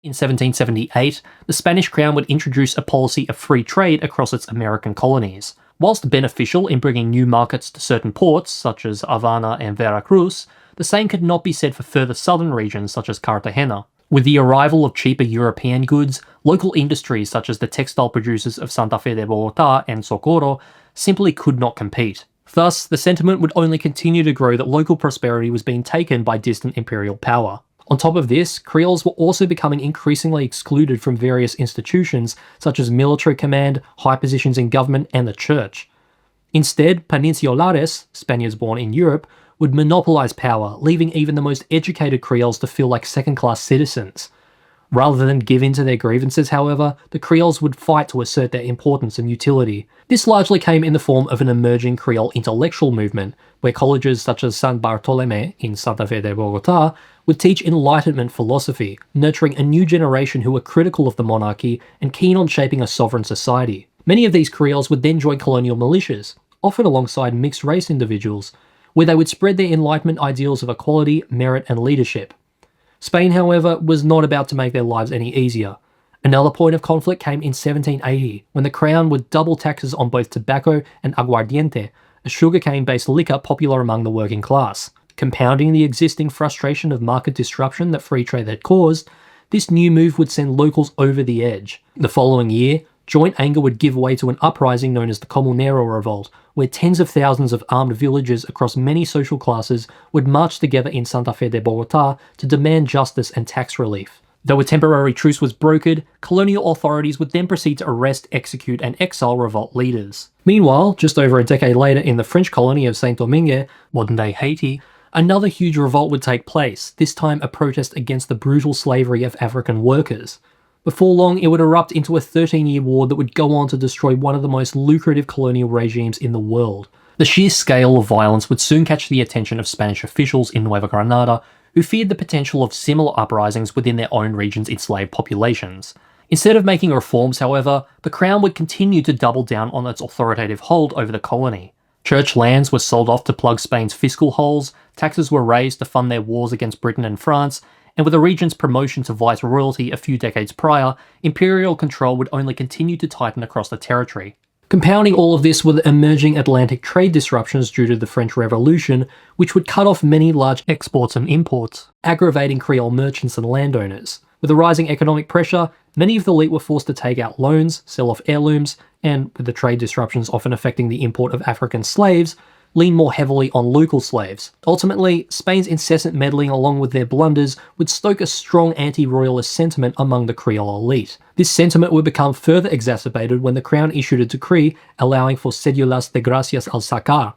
In 1778, the Spanish crown would introduce a policy of free trade across its American colonies. Whilst beneficial in bringing new markets to certain ports, such as Havana and Veracruz, the same could not be said for further southern regions such as Cartagena. With the arrival of cheaper European goods, local industries such as the textile producers of Santa Fe de Bogotá and Socorro simply could not compete. Thus, the sentiment would only continue to grow that local prosperity was being taken by distant imperial power. On top of this, Creoles were also becoming increasingly excluded from various institutions such as military command, high positions in government, and the church. Instead, Peninsulares, Spaniards born in Europe, would monopolize power, leaving even the most educated Creoles to feel like second-class citizens. Rather than give in to their grievances, however, the Creoles would fight to assert their importance and utility. This largely came in the form of an emerging Creole intellectual movement, where colleges such as San Bartolomé in Santa Fe de Bogotá would teach Enlightenment philosophy, nurturing a new generation who were critical of the monarchy and keen on shaping a sovereign society. Many of these Creoles would then join colonial militias, often alongside mixed-race individuals, where they would spread their Enlightenment ideals of equality, merit, and leadership. Spain, however, was not about to make their lives any easier. Another point of conflict came in 1780, when the crown would double taxes on both tobacco and aguardiente, a sugarcane-based liquor popular among the working class. Compounding the existing frustration of market disruption that free trade had caused, this new move would send locals over the edge. The following year, joint anger would give way to an uprising known as the Comunero Revolt, where tens of thousands of armed villagers across many social classes would march together in Santa Fe de Bogotá to demand justice and tax relief. Though a temporary truce was brokered, colonial authorities would then proceed to arrest, execute, and exile revolt leaders. Meanwhile, just over a decade later in the French colony of Saint-Domingue, modern-day Haiti, another huge revolt would take place, this time a protest against the brutal slavery of African workers. Before long, it would erupt into a 13-year war that would go on to destroy one of the most lucrative colonial regimes in the world. The sheer scale of violence would soon catch the attention of Spanish officials in Nueva Granada, who feared the potential of similar uprisings within their own region's enslaved populations. Instead of making reforms, however, the Crown would continue to double down on its authoritative hold over the colony. Church lands were sold off to plug Spain's fiscal holes, taxes were raised to fund their wars against Britain and France, and with the region's promotion to viceroyalty a few decades prior, imperial control would only continue to tighten across the territory. Compounding all of this were the emerging Atlantic trade disruptions due to the French Revolution, which would cut off many large exports and imports, aggravating Creole merchants and landowners. With the rising economic pressure, many of the elite were forced to take out loans, sell off heirlooms, and, with the trade disruptions often affecting the import of African slaves, lean more heavily on local slaves. Ultimately, Spain's incessant meddling along with their blunders would stoke a strong anti-royalist sentiment among the Creole elite. This sentiment would become further exacerbated when the Crown issued a decree allowing for cédulas de gracias al sacar.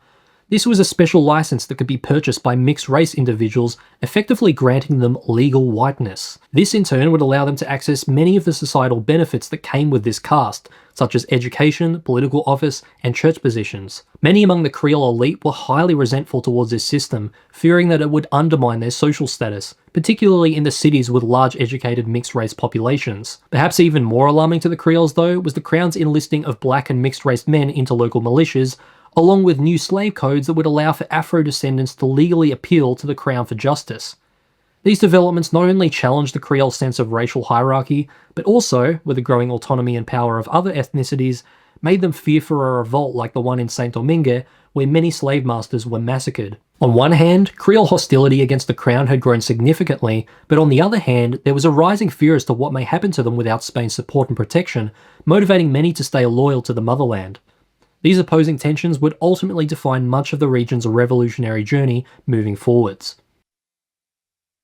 This was a special license that could be purchased by mixed-race individuals, effectively granting them legal whiteness. This in turn would allow them to access many of the societal benefits that came with this caste, such as education, political office, and church positions. Many among the Creole elite were highly resentful towards this system, fearing that it would undermine their social status, particularly in the cities with large educated mixed-race populations. Perhaps even more alarming to the Creoles, though, was the Crown's enlisting of black and mixed-race men into local militias, along with new slave codes that would allow for Afro-descendants to legally appeal to the Crown for justice. These developments not only challenged the Creole sense of racial hierarchy, but also, with the growing autonomy and power of other ethnicities, made them fear for a revolt like the one in Saint-Domingue, where many slave masters were massacred. On one hand, Creole hostility against the Crown had grown significantly, but on the other hand, there was a rising fear as to what may happen to them without Spain's support and protection, motivating many to stay loyal to the motherland. These opposing tensions would ultimately define much of the region's revolutionary journey moving forwards.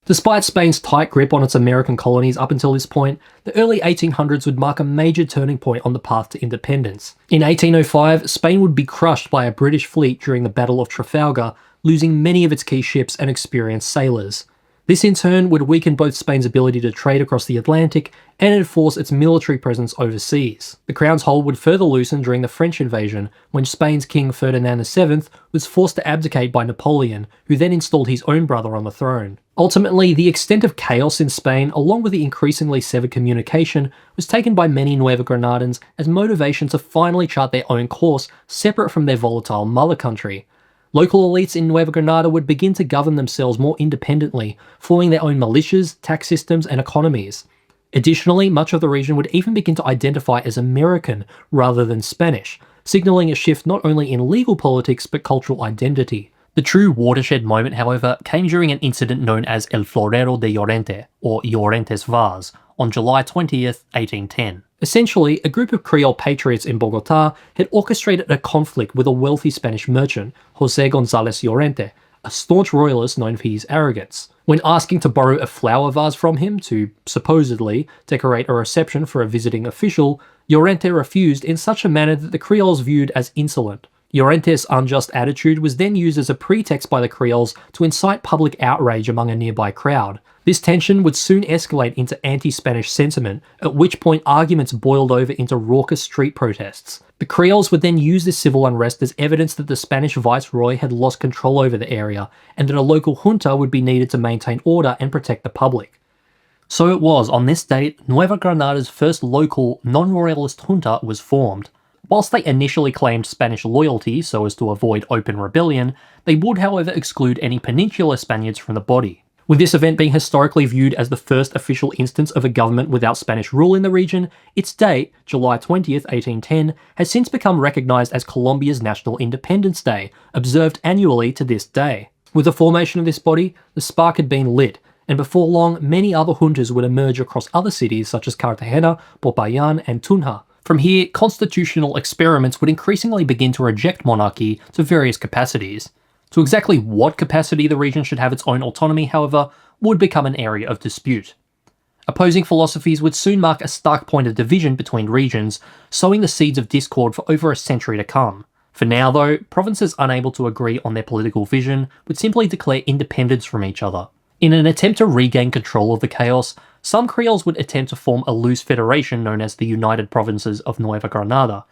Despite Spain's tight grip on its American colonies up until this point, the early 1800s would mark a major turning point on the path to independence. In 1805, Spain would be crushed by a British fleet during the Battle of Trafalgar, losing many of its key ships and experienced sailors. This in turn would weaken both Spain's ability to trade across the Atlantic and enforce its military presence overseas. The Crown's hold would further loosen during the French invasion, when Spain's King Ferdinand VII was forced to abdicate by Napoleon, who then installed his own brother on the throne. Ultimately, the extent of chaos in Spain, along with the increasingly severed communication, was taken by many Nueva Granadans as motivation to finally chart their own course separate from their volatile mother country. Local elites in Nueva Granada would begin to govern themselves more independently, forming their own militias, tax systems, and economies. Additionally, much of the region would even begin to identify as American rather than Spanish, signaling a shift not only in legal politics but cultural identity. The true watershed moment, however, came during an incident known as El Florero de Llorente, or Llorente's Vase, on July 20th, 1810. Essentially, a group of Creole patriots in Bogotá had orchestrated a conflict with a wealthy Spanish merchant, José González Llorente, a staunch royalist known for his arrogance. When asking to borrow a flower vase from him to, supposedly, decorate a reception for a visiting official, Llorente refused in such a manner that the Creoles viewed as insolent. Llorente's unjust attitude was then used as a pretext by the Creoles to incite public outrage among a nearby crowd. This tension would soon escalate into anti-Spanish sentiment, at which point arguments boiled over into raucous street protests. The Creoles would then use this civil unrest as evidence that the Spanish viceroy had lost control over the area, and that a local junta would be needed to maintain order and protect the public. So it was on this date, Nueva Granada's first local, non-royalist junta was formed. Whilst they initially claimed Spanish loyalty so as to avoid open rebellion, they would however exclude any peninsular Spaniards from the body. With this event being historically viewed as the first official instance of a government without Spanish rule in the region, its date, July 20th, 1810, has since become recognised as Colombia's National Independence Day, observed annually to this day. With the formation of this body, the spark had been lit, and before long, many other juntas would emerge across other cities such as Cartagena, Popayan, and Tunja. From here, constitutional experiments would increasingly begin to reject monarchy to various capacities. To exactly what capacity the region should have its own autonomy, however, would become an area of dispute. Opposing philosophies would soon mark a stark point of division between regions, sowing the seeds of discord for over a century to come. For now, though, provinces unable to agree on their political vision would simply declare independence from each other. In an attempt to regain control of the chaos, some Creoles would attempt to form a loose federation known as the United Provinces of Nueva Granada.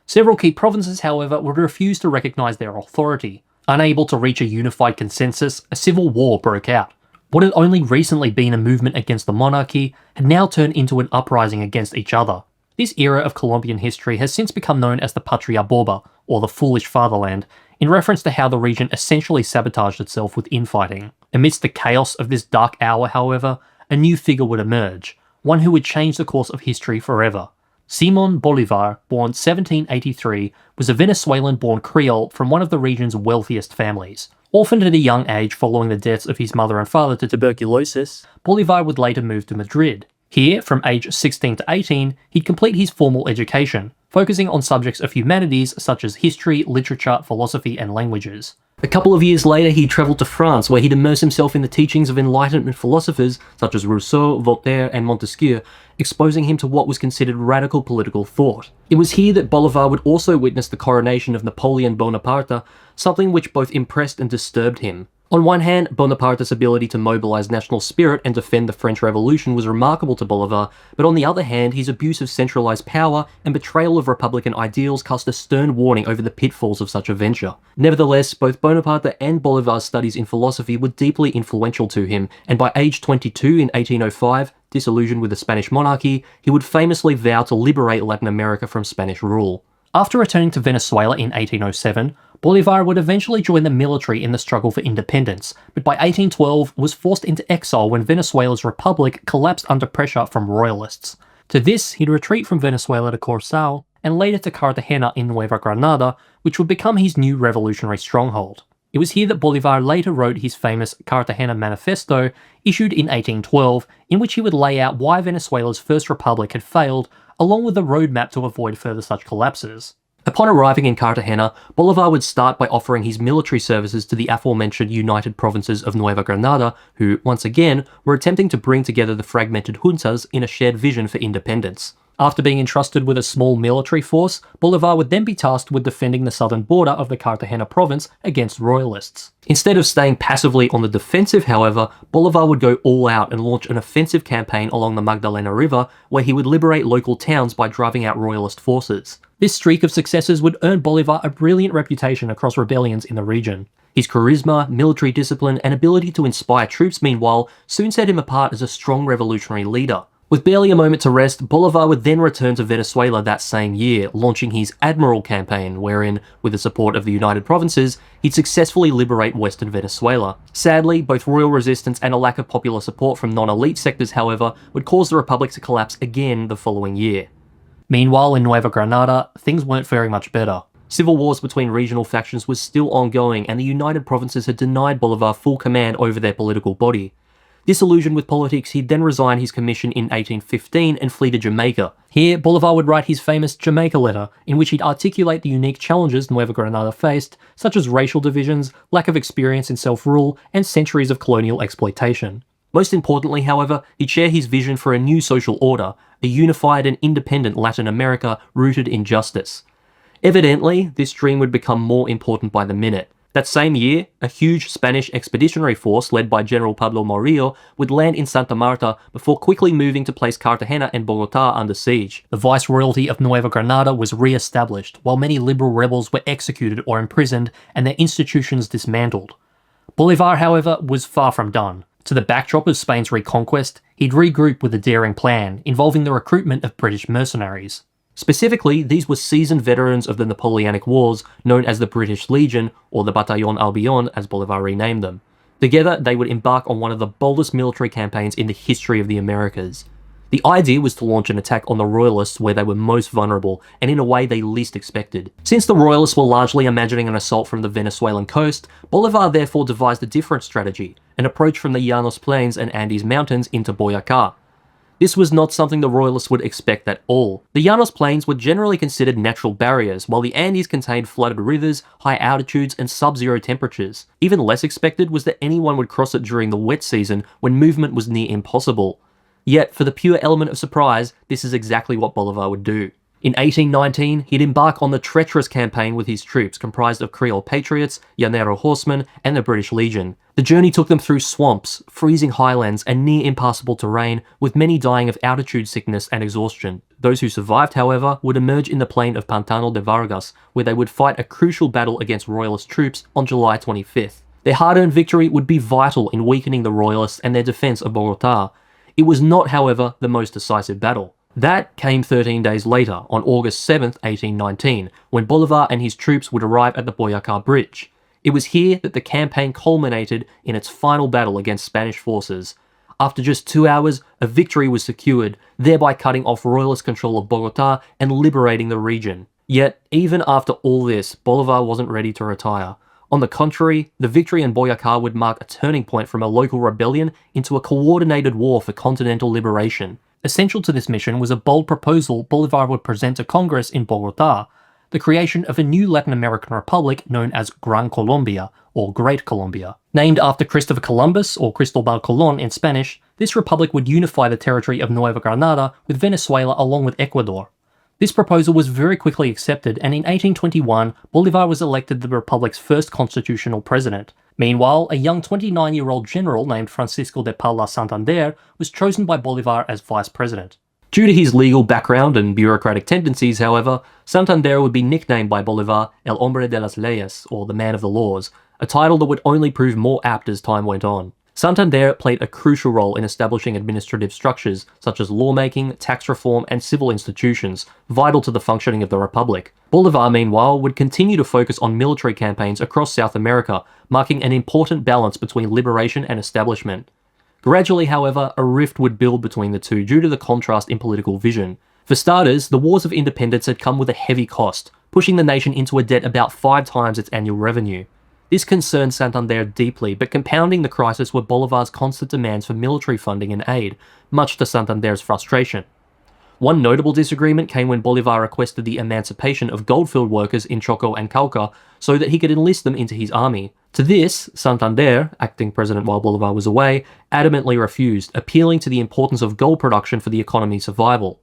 Several key provinces, however, would refuse to recognise their authority. Unable to reach a unified consensus, a civil war broke out. What had only recently been a movement against the monarchy had now turned into an uprising against each other. This era of Colombian history has since become known as the Patria Boba, or the Foolish Fatherland, in reference to how the region essentially sabotaged itself with infighting. Amidst the chaos of this dark hour, however, a new figure would emerge, one who would change the course of history forever. Simón Bolivar, born 1783, was a Venezuelan-born Creole from one of the region's wealthiest families. Orphaned at a young age following the deaths of his mother and father to tuberculosis, Bolivar would later move to Madrid. Here, from age 16 to 18, he'd complete his formal education, focusing on subjects of humanities such as history, literature, philosophy, and languages. A couple of years later, he travelled to France, where he'd immerse himself in the teachings of Enlightenment philosophers such as Rousseau, Voltaire, and Montesquieu, exposing him to what was considered radical political thought. It was here that Bolivar would also witness the coronation of Napoleon Bonaparte, something which both impressed and disturbed him. On one hand, Bonaparte's ability to mobilise national spirit and defend the French Revolution was remarkable to Bolivar, but on the other hand, his abuse of centralised power and betrayal of republican ideals cast a stern warning over the pitfalls of such a venture. Nevertheless, both Bonaparte and Bolivar's studies in philosophy were deeply influential to him, and by age 22 in 1805, disillusioned with the Spanish monarchy, he would famously vow to liberate Latin America from Spanish rule. After returning to Venezuela in 1807, Bolivar would eventually join the military in the struggle for independence, but by 1812 was forced into exile when Venezuela's republic collapsed under pressure from royalists. To this, he'd retreat from Venezuela to Curaçao, and later to Cartagena in Nueva Granada, which would become his new revolutionary stronghold. It was here that Bolivar later wrote his famous Cartagena Manifesto, issued in 1812, in which he would lay out why Venezuela's first republic had failed, along with a roadmap to avoid further such collapses. Upon arriving in Cartagena, Bolivar would start by offering his military services to the aforementioned United Provinces of Nueva Granada, who, once again, were attempting to bring together the fragmented juntas in a shared vision for independence. After being entrusted with a small military force, Bolivar would then be tasked with defending the southern border of the Cartagena province against royalists. Instead of staying passively on the defensive, however, Bolivar would go all out and launch an offensive campaign along the Magdalena River, where he would liberate local towns by driving out royalist forces. This streak of successes would earn Bolivar a brilliant reputation across rebellions in the region. His charisma, military discipline, and ability to inspire troops, meanwhile, soon set him apart as a strong revolutionary leader. With barely a moment to rest, Bolivar would then return to Venezuela that same year, launching his Admiral campaign, wherein, with the support of the United Provinces, he'd successfully liberate western Venezuela. Sadly, both royal resistance and a lack of popular support from non-elite sectors, however, would cause the republic to collapse again the following year. Meanwhile, in Nueva Granada, things weren't very much better. Civil wars between regional factions was still ongoing, and the United Provinces had denied Bolivar full command over their political body. Disillusioned with politics, he'd then resign his commission in 1815 and flee to Jamaica. Here, Bolivar would write his famous Jamaica letter, in which he'd articulate the unique challenges Nueva Granada faced, such as racial divisions, lack of experience in self-rule, and centuries of colonial exploitation. Most importantly, however, he'd share his vision for a new social order, a unified and independent Latin America rooted in justice. Evidently, this dream would become more important by the minute. That same year, a huge Spanish expeditionary force led by General Pablo Morillo would land in Santa Marta before quickly moving to place Cartagena and Bogotá under siege. The Viceroyalty of Nueva Granada was re-established, while many liberal rebels were executed or imprisoned and their institutions dismantled. Bolivar, however, was far from done. To the backdrop of Spain's reconquest, he'd regroup with a daring plan, involving the recruitment of British mercenaries. Specifically, these were seasoned veterans of the Napoleonic Wars, known as the British Legion, or the Bataillon Albion as Bolivar renamed them. Together, they would embark on one of the boldest military campaigns in the history of the Americas. The idea was to launch an attack on the Royalists where they were most vulnerable, and in a way they least expected. Since the Royalists were largely imagining an assault from the Venezuelan coast, Bolivar therefore devised a different strategy, an approach from the Llanos Plains and Andes Mountains into Boyacá. This was not something the Royalists would expect at all. The Llanos Plains were generally considered natural barriers, while the Andes contained flooded rivers, high altitudes, and sub-zero temperatures. Even less expected was that anyone would cross it during the wet season when movement was near impossible. Yet, for the pure element of surprise, this is exactly what Bolivar would do. In 1819, he'd embark on the treacherous campaign with his troops, comprised of Creole patriots, Llanero horsemen, and the British Legion. The journey took them through swamps, freezing highlands, and near impassable terrain, with many dying of altitude sickness and exhaustion. Those who survived, however, would emerge in the plain of Pantano de Vargas, where they would fight a crucial battle against Royalist troops on July 25th. Their hard-earned victory would be vital in weakening the Royalists and their defense of Bogotá. It was not, however, the most decisive battle. That came 13 days later, on August 7th, 1819, when Bolivar and his troops would arrive at the Boyacá Bridge. It was here that the campaign culminated in its final battle against Spanish forces. After just 2 hours, a victory was secured, thereby cutting off Royalist control of Bogotá and liberating the region. Yet, even after all this, Bolivar wasn't ready to retire. On the contrary, the victory in Boyacá would mark a turning point from a local rebellion into a coordinated war for continental liberation. Essential to this mission was a bold proposal Bolivar would present to Congress in Bogotá, the creation of a new Latin American republic known as Gran Colombia, or Great Colombia. Named after Christopher Columbus, or Cristobal Colón in Spanish, this republic would unify the territory of Nueva Granada with Venezuela along with Ecuador. This proposal was very quickly accepted, and in 1821, Bolivar was elected the republic's first constitutional president. Meanwhile, a young 29-year-old general named Francisco de Paula Santander was chosen by Bolivar as vice president. Due to his legal background and bureaucratic tendencies, however, Santander would be nicknamed by Bolivar El Hombre de las Leyes, or the Man of the Laws, a title that would only prove more apt as time went on. Santander played a crucial role in establishing administrative structures such as lawmaking, tax reform, and civil institutions, vital to the functioning of the Republic. Bolivar, meanwhile, would continue to focus on military campaigns across South America, marking an important balance between liberation and establishment. Gradually, however, a rift would build between the two due to the contrast in political vision. For starters, the Wars of Independence had come with a heavy cost, pushing the nation into a debt about 5 times its annual revenue. This concerned Santander deeply, but compounding the crisis were Bolivar's constant demands for military funding and aid, much to Santander's frustration. One notable disagreement came when Bolivar requested the emancipation of goldfield workers in Choco and Cauca so that he could enlist them into his army. To this, Santander, acting president while Bolivar was away, adamantly refused, appealing to the importance of gold production for the economy's survival.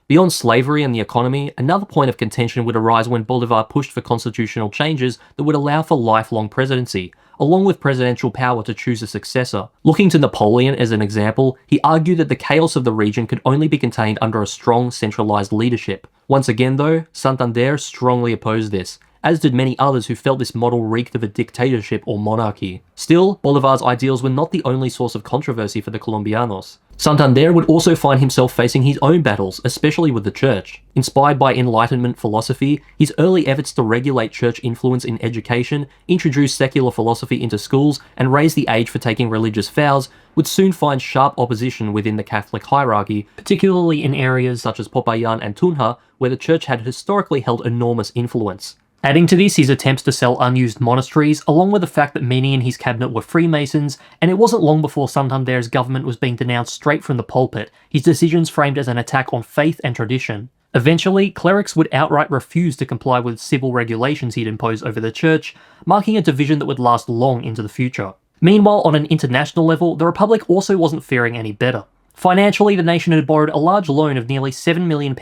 Beyond slavery and the economy, another point of contention would arise when Bolivar pushed for constitutional changes that would allow for lifelong presidency, along with presidential power to choose a successor. Looking to Napoleon as an example, he argued that the chaos of the region could only be contained under a strong, centralized leadership. Once again though, Santander strongly opposed this, as did many others who felt this model reeked of a dictatorship or monarchy. Still, Bolivar's ideals were not the only source of controversy for the Colombianos. Santander would also find himself facing his own battles, especially with the church. Inspired by Enlightenment philosophy, his early efforts to regulate church influence in education, introduce secular philosophy into schools, and raise the age for taking religious vows would soon find sharp opposition within the Catholic hierarchy, particularly in areas such as Popayan and Tunja, where the church had historically held enormous influence. Adding to this, his attempts to sell unused monasteries, along with the fact that many in his cabinet were Freemasons, and it wasn't long before Santander's government was being denounced straight from the pulpit, his decisions framed as an attack on faith and tradition. Eventually, clerics would outright refuse to comply with civil regulations he'd imposed over the church, marking a division that would last long into the future. Meanwhile, on an international level, the Republic also wasn't faring any better. Financially, the nation had borrowed a large loan of nearly £7 million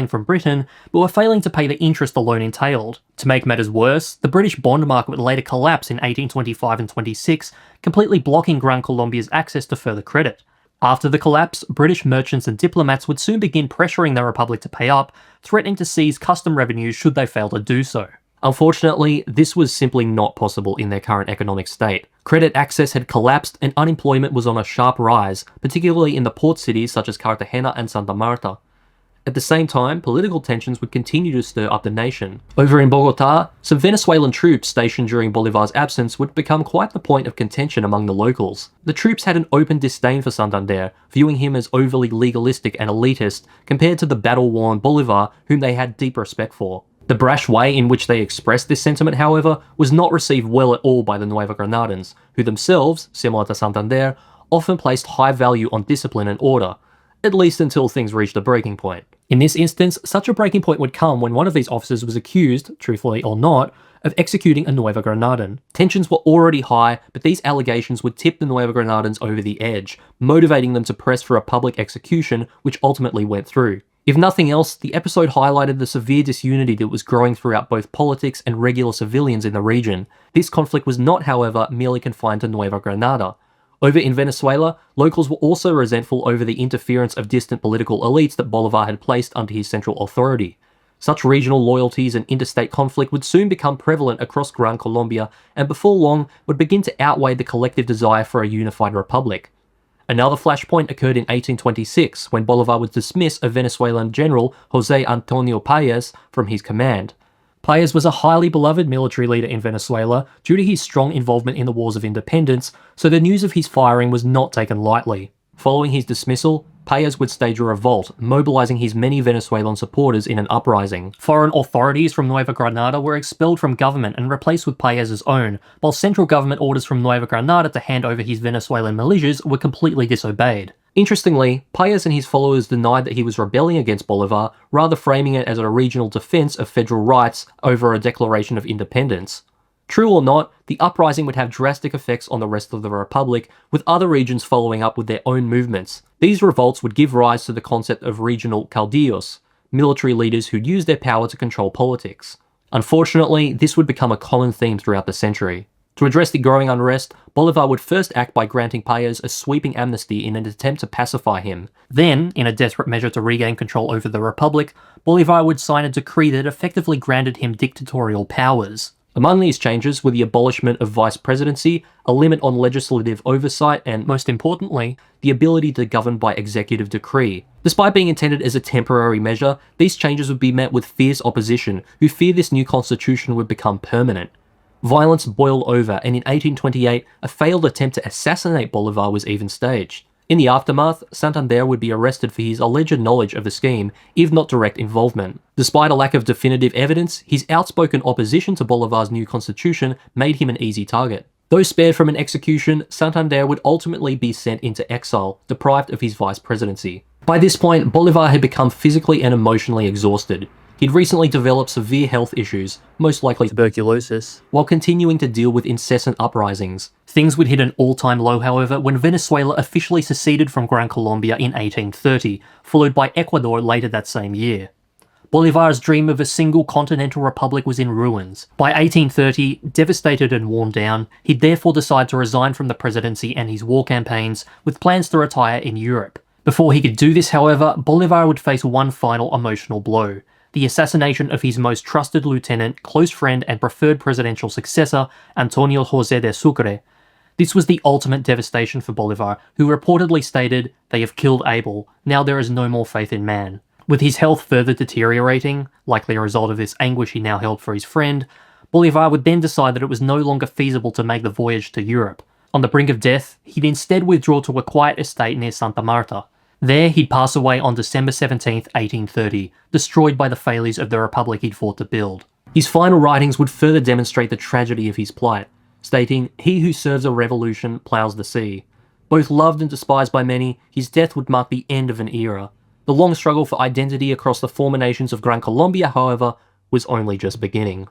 from Britain, but were failing to pay the interest the loan entailed. To make matters worse, the British bond market would later collapse in 1825 and 26, completely blocking Gran Colombia's access to further credit. After the collapse, British merchants and diplomats would soon begin pressuring the Republic to pay up, threatening to seize custom revenues should they fail to do so. Unfortunately, this was simply not possible in their current economic state. Credit access had collapsed and unemployment was on a sharp rise, particularly in the port cities such as Cartagena and Santa Marta. At the same time, political tensions would continue to stir up the nation. Over in Bogotá, some Venezuelan troops stationed during Bolivar's absence would become quite the point of contention among the locals. The troops had an open disdain for Santander, viewing him as overly legalistic and elitist compared to the battle-worn Bolivar, whom they had deep respect for. The brash way in which they expressed this sentiment, however, was not received well at all by the Nueva Granadans, who themselves, similar to Santander, often placed high value on discipline and order, at least until things reached a breaking point. In this instance, such a breaking point would come when one of these officers was accused, truthfully or not, of executing a Nueva Granadan. Tensions were already high, but these allegations would tip the Nueva Granadans over the edge, motivating them to press for a public execution, which ultimately went through. If nothing else, the episode highlighted the severe disunity that was growing throughout both politics and regular civilians in the region. This conflict was not, however, merely confined to Nueva Granada. Over in Venezuela, locals were also resentful over the interference of distant political elites that Bolivar had placed under his central authority. Such regional loyalties and interstate conflict would soon become prevalent across Gran Colombia, and before long would begin to outweigh the collective desire for a unified republic. Another flashpoint occurred in 1826, when Bolivar would dismiss a Venezuelan general, José Antonio Páez, from his command. Páez was a highly beloved military leader in Venezuela due to his strong involvement in the Wars of Independence, so the news of his firing was not taken lightly. Following his dismissal, Páez would stage a revolt, mobilizing his many Venezuelan supporters in an uprising. Foreign authorities from Nueva Granada were expelled from government and replaced with Páez's own, while central government orders from Nueva Granada to hand over his Venezuelan militias were completely disobeyed. Interestingly, Páez and his followers denied that he was rebelling against Bolivar, rather framing it as a regional defense of federal rights over a declaration of independence. True or not, the uprising would have drastic effects on the rest of the Republic, with other regions following up with their own movements. These revolts would give rise to the concept of regional caudillos, military leaders who'd use their power to control politics. Unfortunately, this would become a common theme throughout the century. To address the growing unrest, Bolivar would first act by granting Páez a sweeping amnesty in an attempt to pacify him. Then, in a desperate measure to regain control over the Republic, Bolivar would sign a decree that effectively granted him dictatorial powers. Among these changes were the abolishment of vice presidency, a limit on legislative oversight, and, most importantly, the ability to govern by executive decree. Despite being intended as a temporary measure, these changes would be met with fierce opposition, who feared this new constitution would become permanent. Violence boiled over, and in 1828, a failed attempt to assassinate Bolivar was even staged. In the aftermath, Santander would be arrested for his alleged knowledge of the scheme, if not direct involvement. Despite a lack of definitive evidence, his outspoken opposition to Bolivar's new constitution made him an easy target. Though spared from an execution, Santander would ultimately be sent into exile, deprived of his vice presidency. By this point, Bolivar had become physically and emotionally exhausted. He'd recently developed severe health issues, most likely tuberculosis, while continuing to deal with incessant uprisings. Things would hit an all-time low, however, when Venezuela officially seceded from Gran Colombia in 1830, followed by Ecuador later that same year. Bolivar's dream of a single continental republic was in ruins. By 1830, devastated and worn down, he'd therefore decide to resign from the presidency and his war campaigns, with plans to retire in Europe. Before he could do this, however, Bolivar would face one final emotional blow. the assassination of his most trusted lieutenant, close friend, and preferred presidential successor, Antonio José de Sucre. This was the ultimate devastation for Bolivar, who reportedly stated, "They have killed Abel, now there is no more faith in man." With his health further deteriorating, likely a result of this anguish he now held for his friend, Bolivar would then decide that it was no longer feasible to make the voyage to Europe. On the brink of death, he'd instead withdraw to a quiet estate near Santa Marta. There, he'd pass away on December 17, 1830, destroyed by the failures of the republic he'd fought to build. His final writings would further demonstrate the tragedy of his plight, stating, "He who serves a revolution ploughs the sea." Both loved and despised by many, his death would mark the end of an era. The long struggle for identity across the former nations of Gran Colombia, however, was only just beginning.